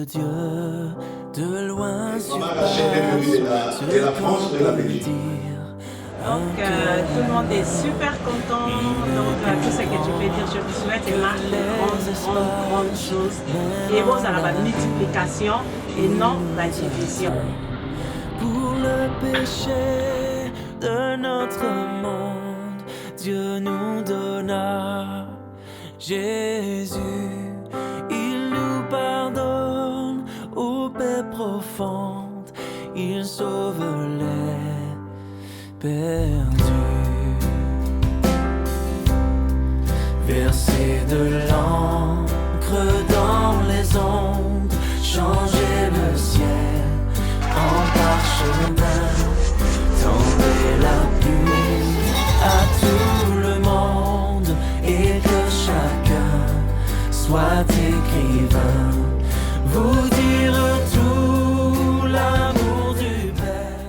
de Dieu, de loin surpasse de la France, de la Belgique. Donc tout le monde est super content. Donc tout ce que tu peux dire, je vous souhaite une grande chose. Et vous allez la multiplication et non la division. Pour le péché de notre monde, Dieu nous donna Jésus. Il nous pardonne aux paix profondes, il sauve les perdus. Verser de l'encre dans les ondes, changer le ciel en parchemin, tomber la pluie à tout le monde et que chacun soit écrivain, vous dire tout l'amour du Père.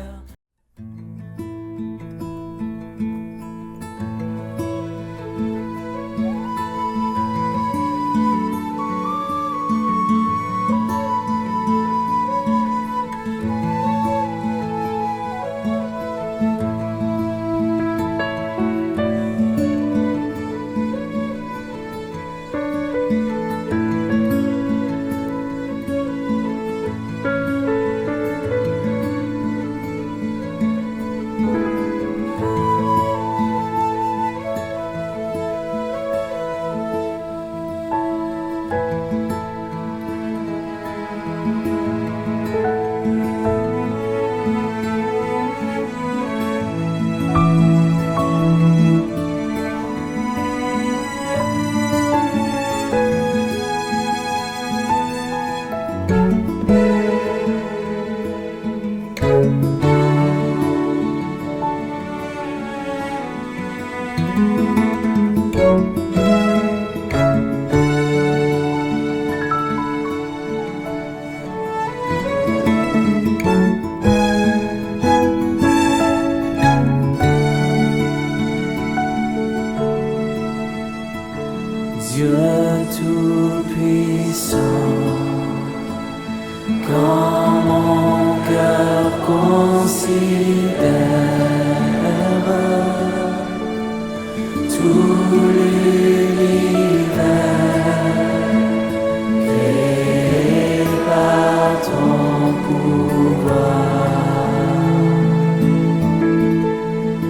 Dieu tout-puissant, quand mon cœur considère tout l'univers créé par ton pouvoir,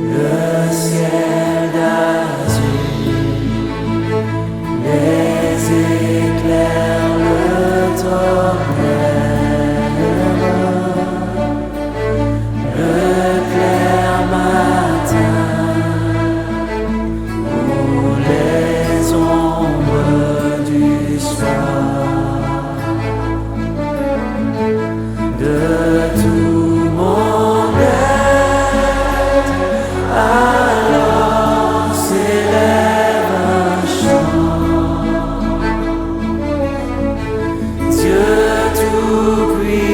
le ciel d'azur, les éclairs, le tonnerre, le clair matin, ou les ombres du soir, de tout mon être, alors s'élève un chant. Dieu tout-puissant,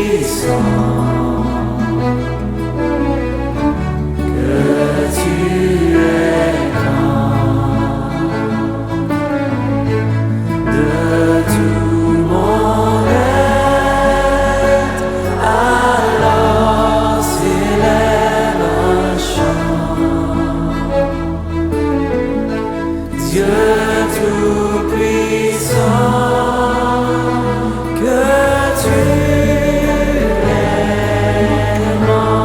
que tu es grand, de tout mon être, alors s'élève un chant. Dieu tout-puissant, que tu es grand.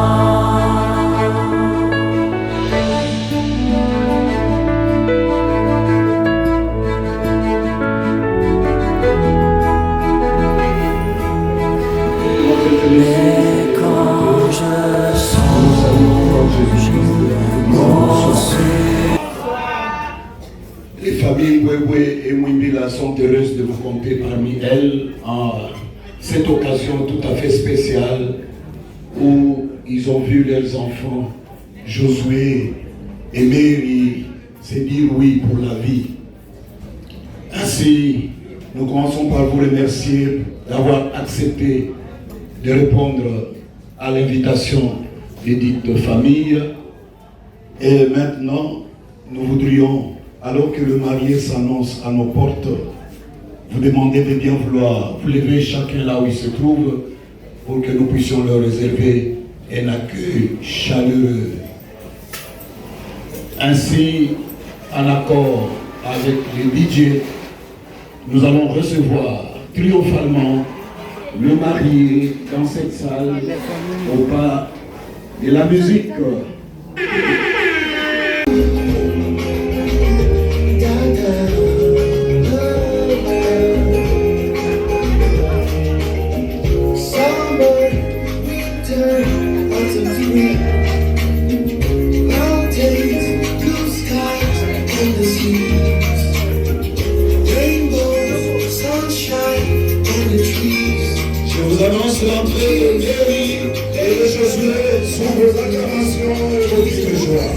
Mais quand je songe mon Dieu, Les familles Mbwebwe et Mwimbila sont heureuses de vous compter parmi elles en cette occasion tout à fait spéciale où ils ont vu leurs enfants Josué et Mary se dire oui pour la vie. Ainsi, nous commençons par vous remercier d'avoir accepté de répondre à l'invitation des dites familles. Et maintenant, nous voudrions, alors que le marié s'annonce à nos portes, vous demander de bien vouloir vous lever chacun là où il se trouve pour que nous puissions leur réserver un accueil chaleureux. Ainsi, en accord avec les DJ, nous allons recevoir triomphalement le marié dans cette salle au pas de la musique. Annonce l'entrée de Mary et de Josué sous vos acclamations et vos cris de joie.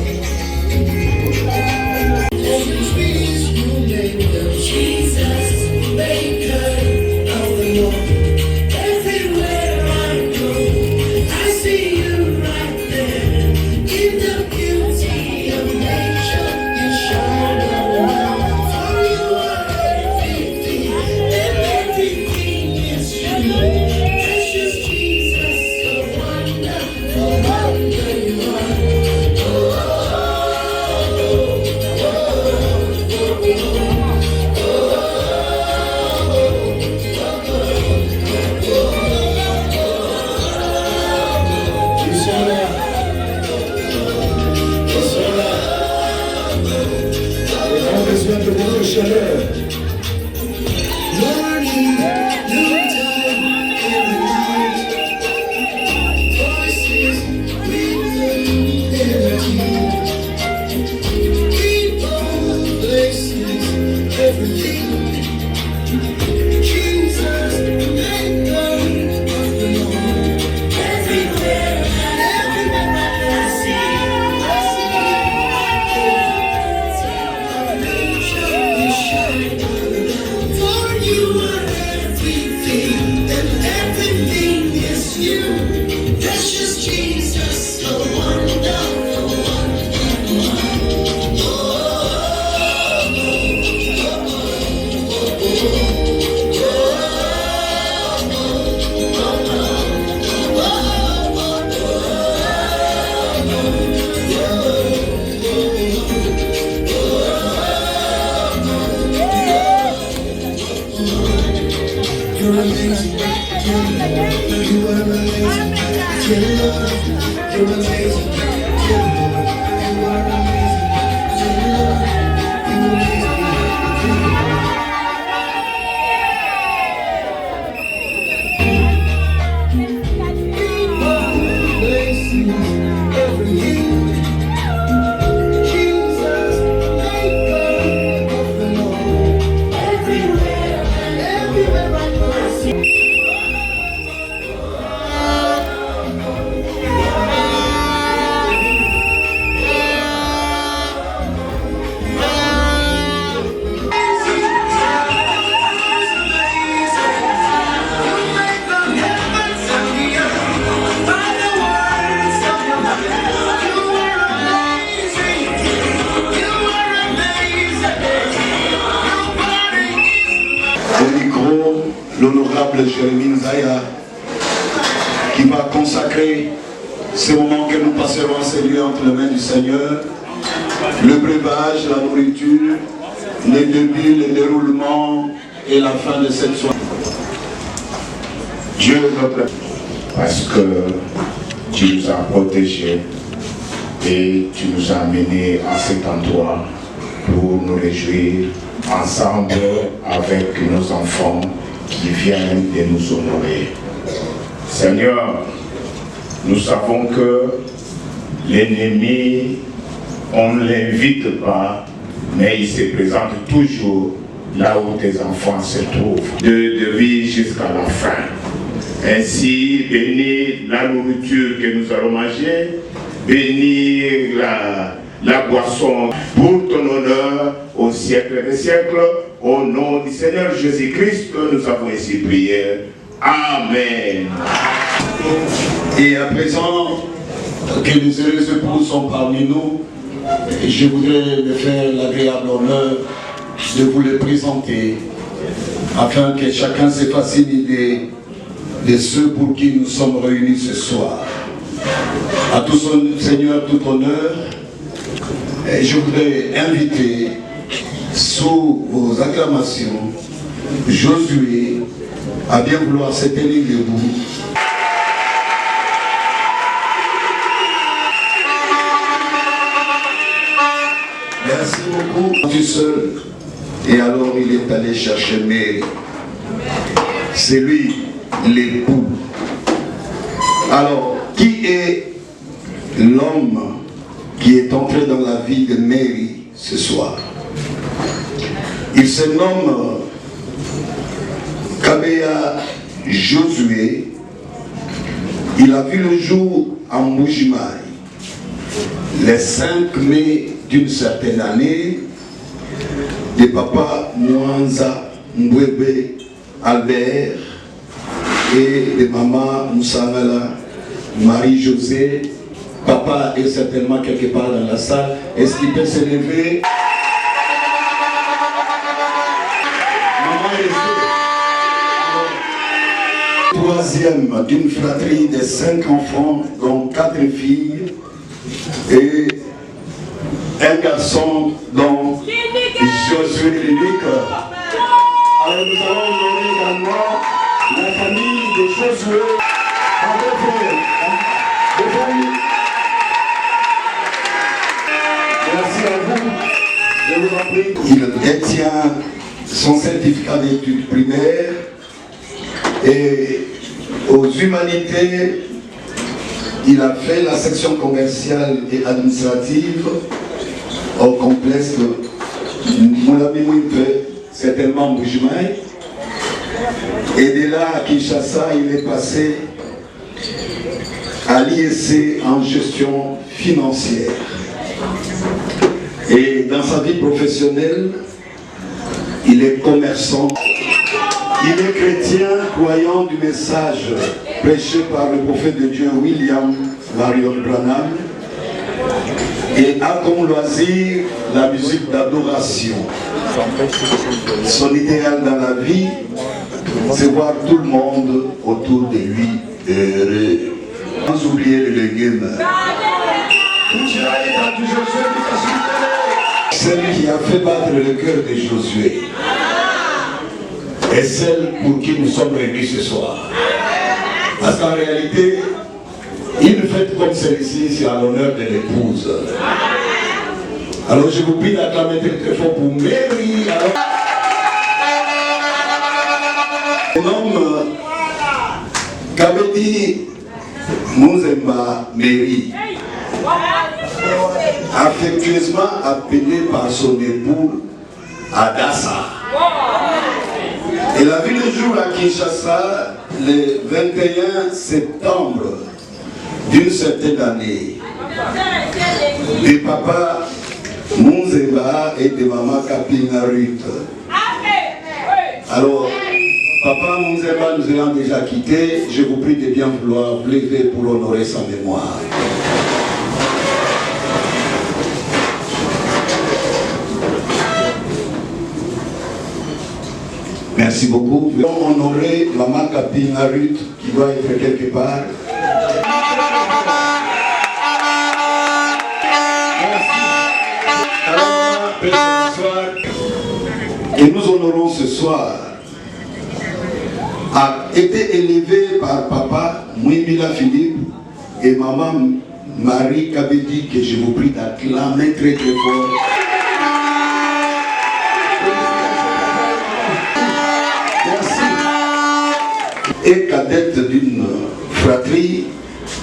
L'honorable Jérémie Nzaya qui va consacrer ce moment que nous passerons à ces lieux entre les mains du Seigneur, le breuvage, la nourriture, les débuts, le déroulement et la fin de cette soirée. Dieu notre, parce que tu nous as protégés et tu nous as amenés à cet endroit pour nous réjouir ensemble avec nos enfants qui viennent de nous honorer. Seigneur, nous savons que l'ennemi, on ne l'invite pas, mais il se présente toujours là où tes enfants se trouvent, de vie jusqu'à la fin. Ainsi, bénis la nourriture que nous allons manger, bénis la boisson pour ton honneur au siècle des siècles. Au nom du Seigneur Jésus-Christ, nous avons ainsi prié. Amen. Et à présent, que les heureux époux sont parmi nous, je voudrais me faire l'agréable honneur de vous les présenter. afin que chacun se fasse une idée de ceux pour qui nous sommes réunis ce soir. À tout son Seigneur, tout honneur, et je voudrais inviter, sous vos acclamations, Josué à bien vouloir se tenir debout. Merci beaucoup. Tu seul. Et alors il est allé chercher Mary. C'est lui l'époux. Alors, qui est l'homme qui est entré dans la vie de Mary ce soir? Il se nomme Kabea Josué. Il a vu le jour en Mbujimayi le 5 mai d'une certaine année de papa Mwanza Mbwebe Albert et de maman Moussangala Marie-Josée. Papa est certainement quelque part dans la salle. Est-ce qu'il peut se lever? Maman est levée. Troisième d'une fratrie de 5 enfants, dont 4 filles et un garçon dont Josué l'unique. Alors nous allons honorer également la famille de Josué. Merci à vous. Je vous en prie. Il détient son certificat d'études primaires et aux humanités, il a fait la section commerciale et administrative au complexe Moulami Mouimpe, certainement Mbujimayi. Et de là à Kinshasa, il est passé à l'ISC en gestion financière. Et dans sa vie professionnelle, il est commerçant. Il est chrétien, croyant du message prêché par le prophète de Dieu William Marion Branham, et a comme loisir la musique d'adoration. Son idéal dans la vie, c'est voir tout le monde autour de lui heureux. Sans oublier le légume. Celle qui a fait battre le cœur de Josué est celle pour qui nous sommes réunis ce soir. Parce qu'en réalité, une fête comme celle-ci, c'est à l'honneur de l'épouse. Alors je vous prie d'acclamer très fort pour Mary. Le nom Kabedi Mouzemba Mary, affectueusement appelé par son époux Adassa. Elle a vu le jour à Kinshasa le 21 septembre d'une certaine année. De papa Mouzemba et de maman Kapina Ruth. Alors, papa Mouzemba nous ayant déjà quittés, je vous prie de bien vouloir vous lever pour honorer sa mémoire. Merci beaucoup. Nous allons honorer maman Kapina Ruth qui doit être quelque part. Que nous honorons ce soir a été élevé par papa Mouimila Philippe et maman Marie Kabedi, que je vous prie d'acclamer très très fort. Merci. Et cadette d'une fratrie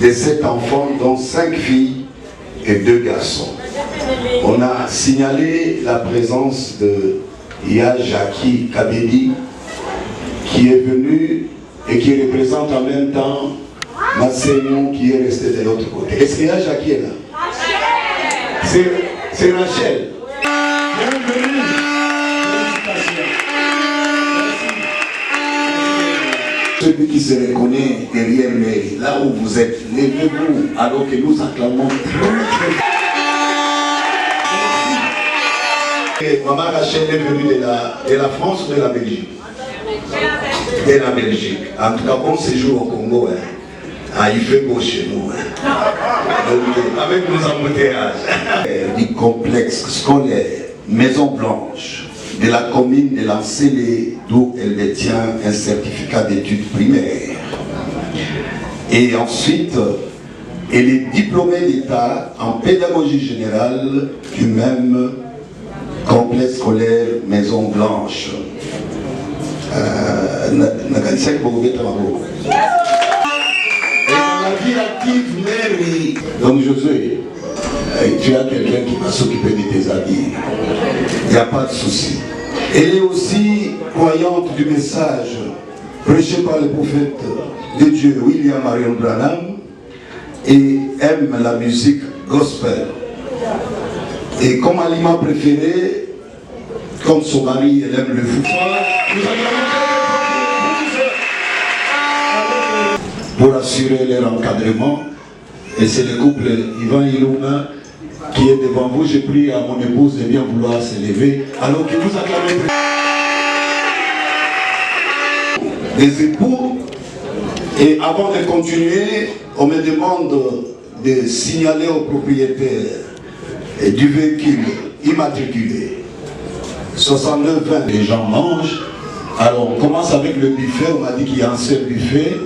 de 7 enfants, dont 5 filles et 2 garçons. On a signalé la présence de Yajaki Kabedi, qui est venu et qui représente en même temps Massénon qui est resté de l'autre côté. Est-ce que Yajaki est là? C'est Rachel. Bienvenue. Celui qui se reconnaît derrière Mary, là où vous êtes, levez-vous alors que nous acclamons très fort. Maman Rachel est venue de la France ou de la Belgique? Et la Belgique. En tout cas, bon séjour au Congo. Hein. Ah, il fait beau chez nous. Hein. Donc, avec nos embouteillages. Du complexe scolaire Maison Blanche de la commune de Lancélé, d'où elle détient un certificat d'études primaires. Et ensuite, elle est diplômée d'État en pédagogie générale du même complexe scolaire Maison Blanche. Et dans la vie active, Mary. Donc Josué, tu as quelqu'un qui va s'occuper de tes habits. Il n'y a pas de souci. Elle est aussi croyante du message prêché par le prophète de Dieu, William Marion Branham, et aime la musique gospel. Et comme aliment préféré, comme son mari, elle aime le football. Pour assurer leur encadrement, et c'est le couple Ivan Ilouna qui est devant vous. J'ai pris à mon épouse de bien vouloir se lever, alors que vous acclamez des époux. Et avant de continuer, on me demande de signaler au propriétaire du véhicule immatriculé 6920. Les gens mangent. Alors on commence avec le buffet. On m'a dit qu'il y a un seul buffet.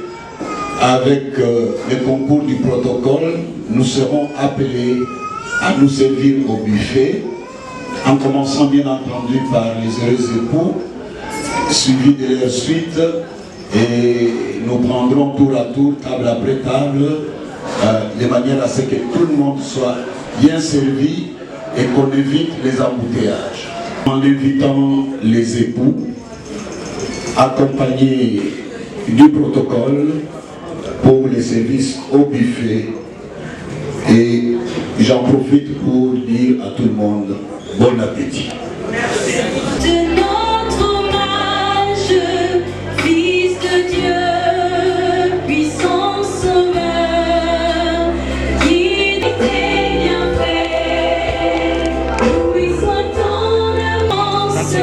Avec le concours du protocole, nous serons appelés à nous servir au buffet, en commençant bien entendu par les heureux époux, suivis de leur suite, et nous prendrons tour à tour, table après table, de manière à ce que tout le monde soit bien servi et qu'on évite les embouteillages. En invitant les époux, accompagnés du protocole, pour les services au buffet. Et j'en profite pour dire à tout le monde bon appétit. De notre hommage, Fils de Dieu, puissant sauveur, qui était bien fait, louis soit ton avance,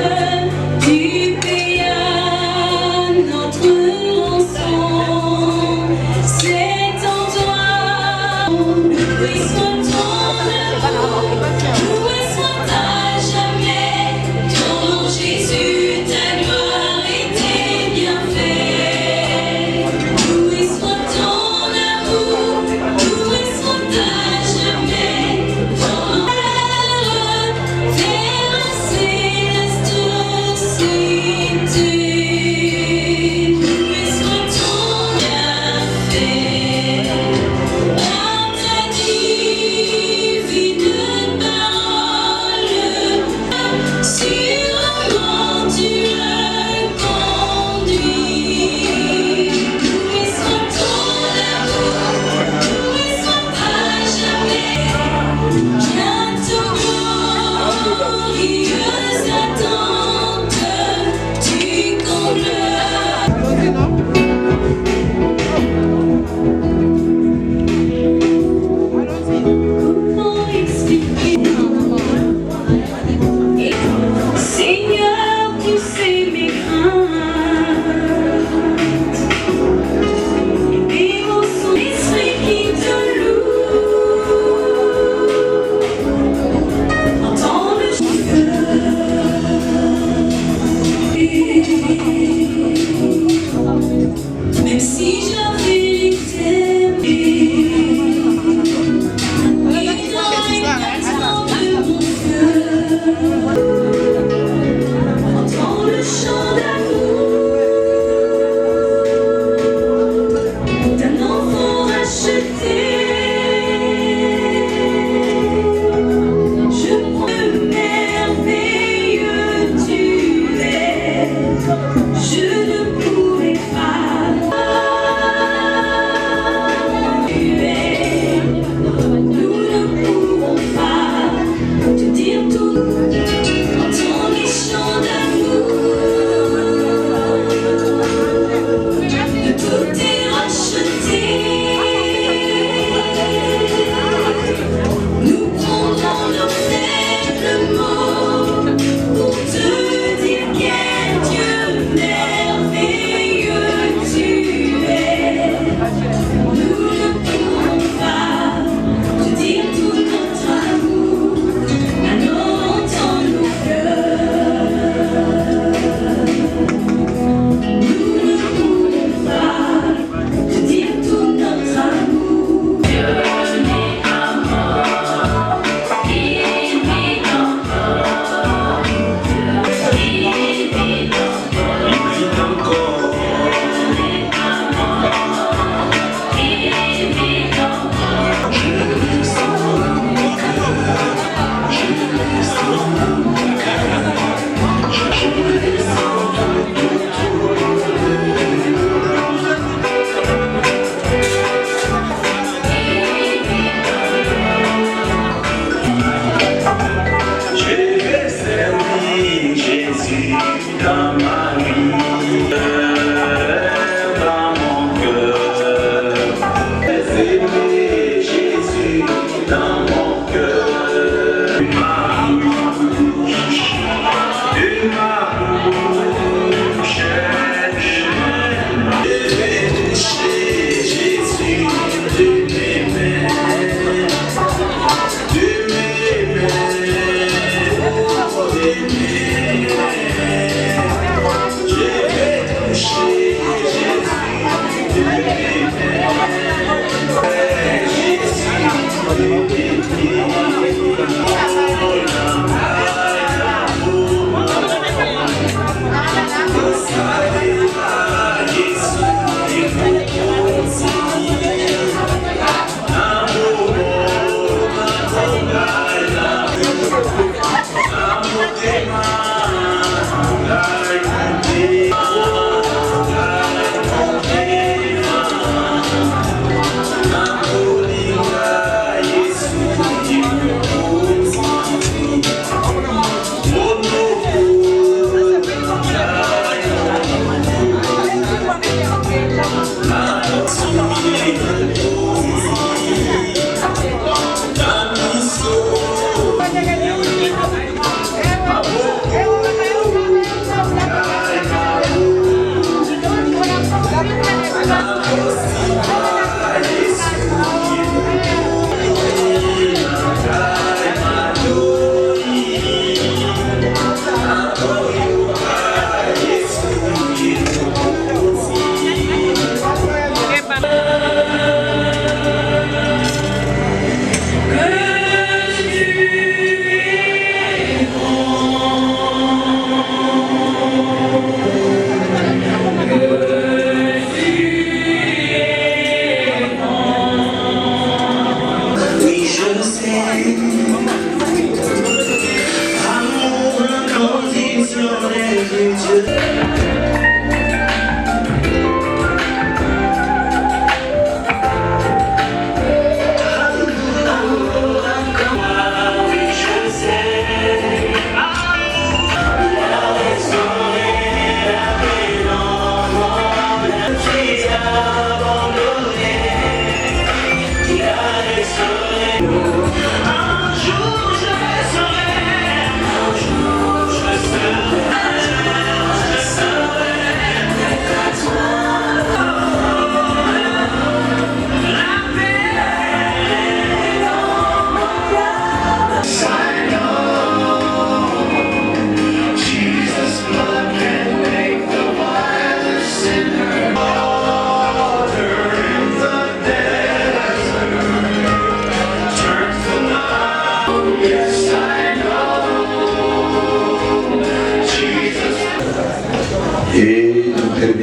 tu payas notre rançon. C'est en toi, louis soit ton amour, louis soit à jamais ton Jésus.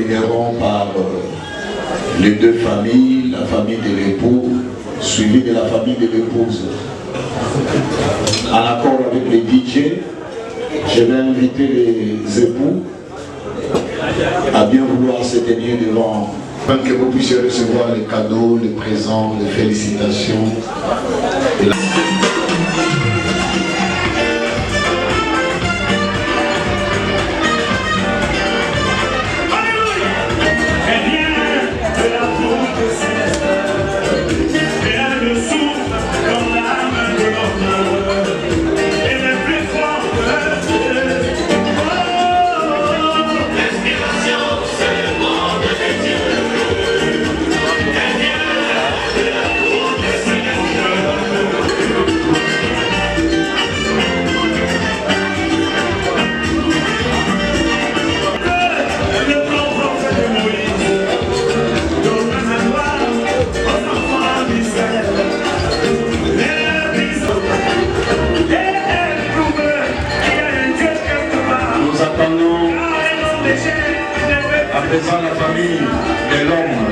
terminerons par les deux familles, la famille de l'époux, suivie de la famille de l'épouse. En accord avec les DJ, je vais inviter les époux à bien vouloir se tenir devant, afin que vous puissiez recevoir les cadeaux, les présents, les félicitations. À présent la famille de l'homme.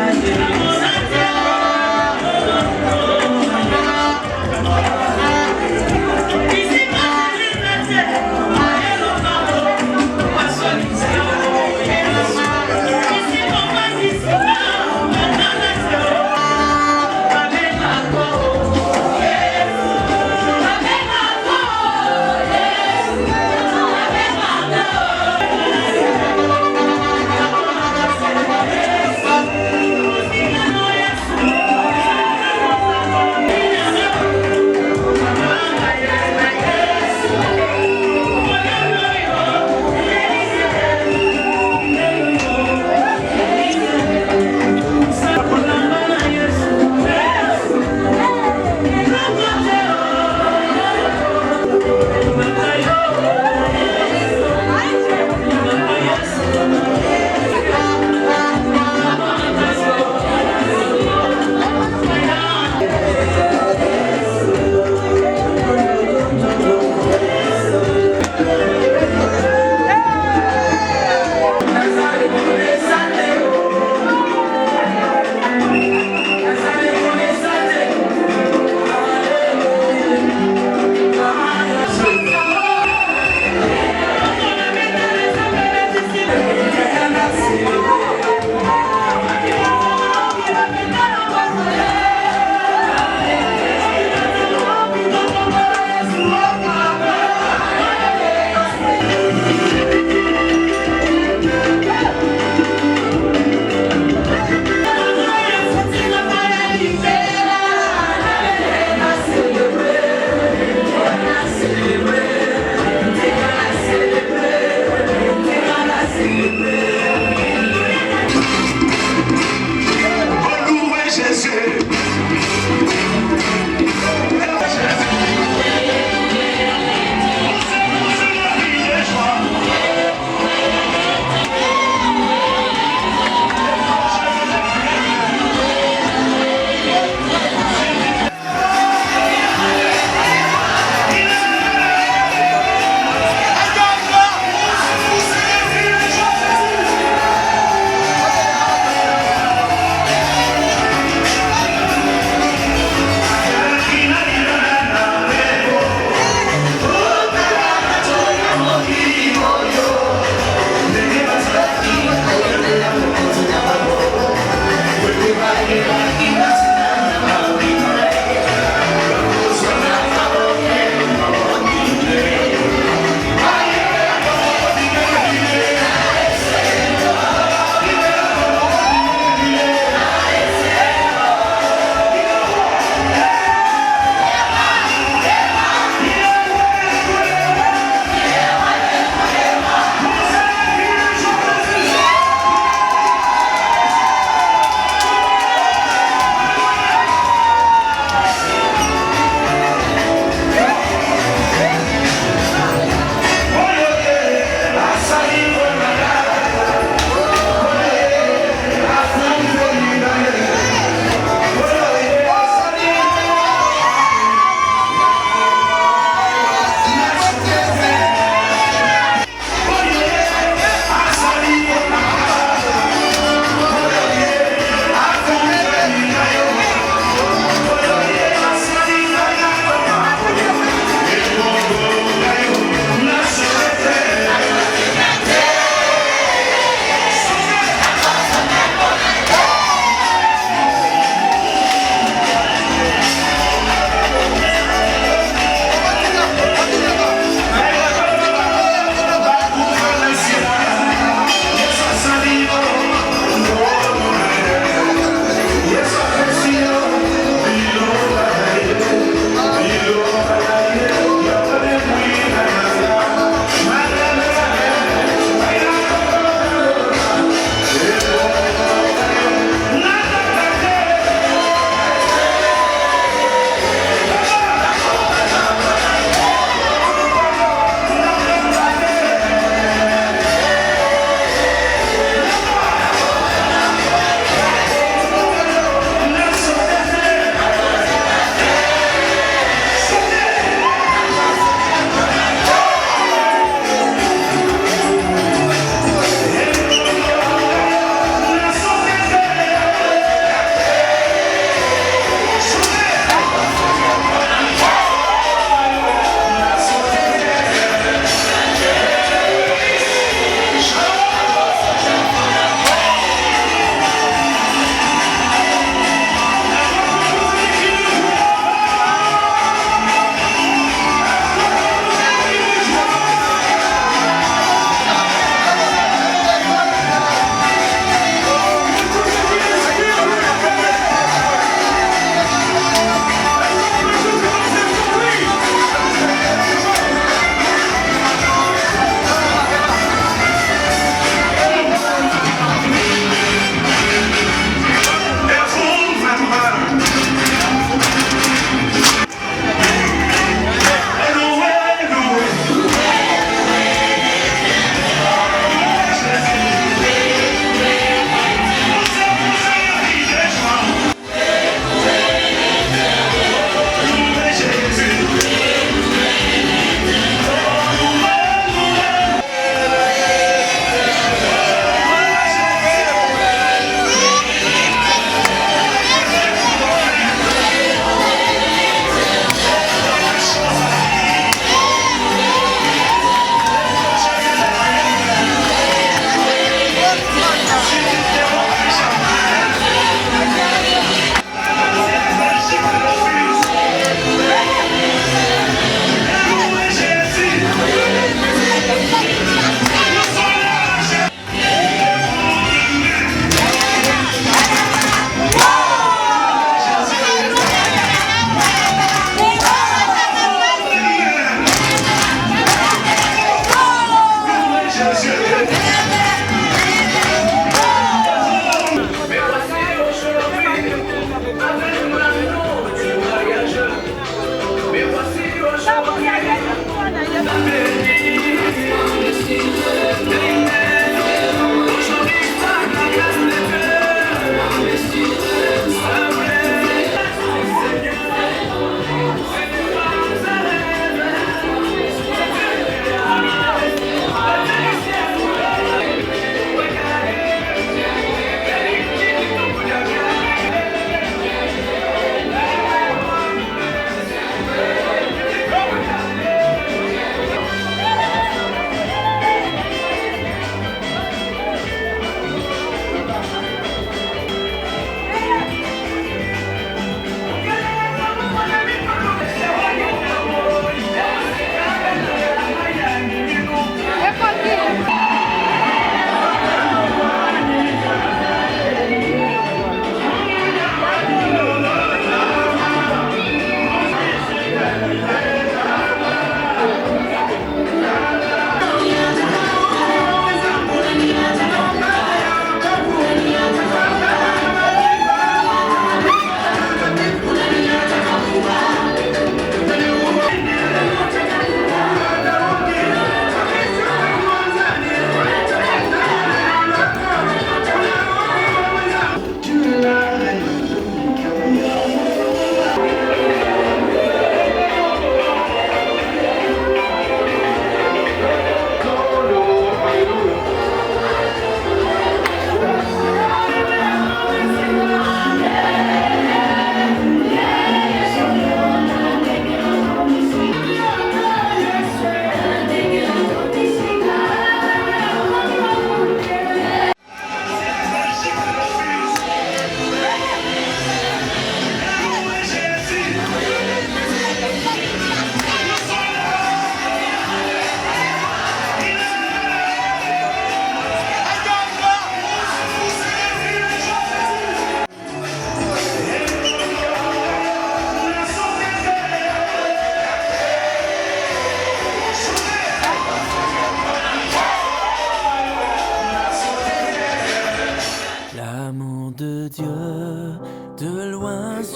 Thank you.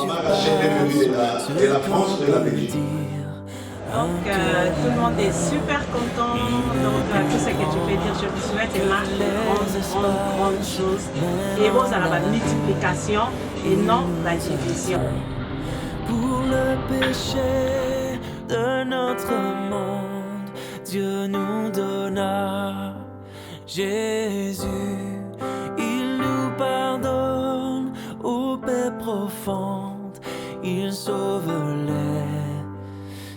Maman Rachel est venue de la France, de la Belgique. Donc tout le monde est super content. Donc tout ce que tu peux dire, je vous souhaite une grande chose. Et vous allez la multiplication et non la division. Pour le péché de notre monde, Dieu nous donna Jésus. Il nous pardonne aux paix profondes, il sauve les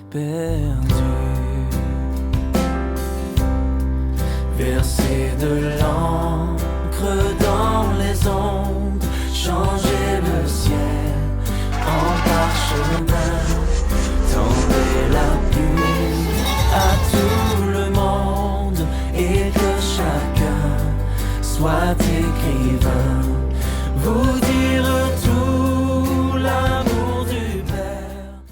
perdus. Verser de l'encre dans les ondes, changer le ciel en parchemin, tendez la plume à tout le monde et que chacun soit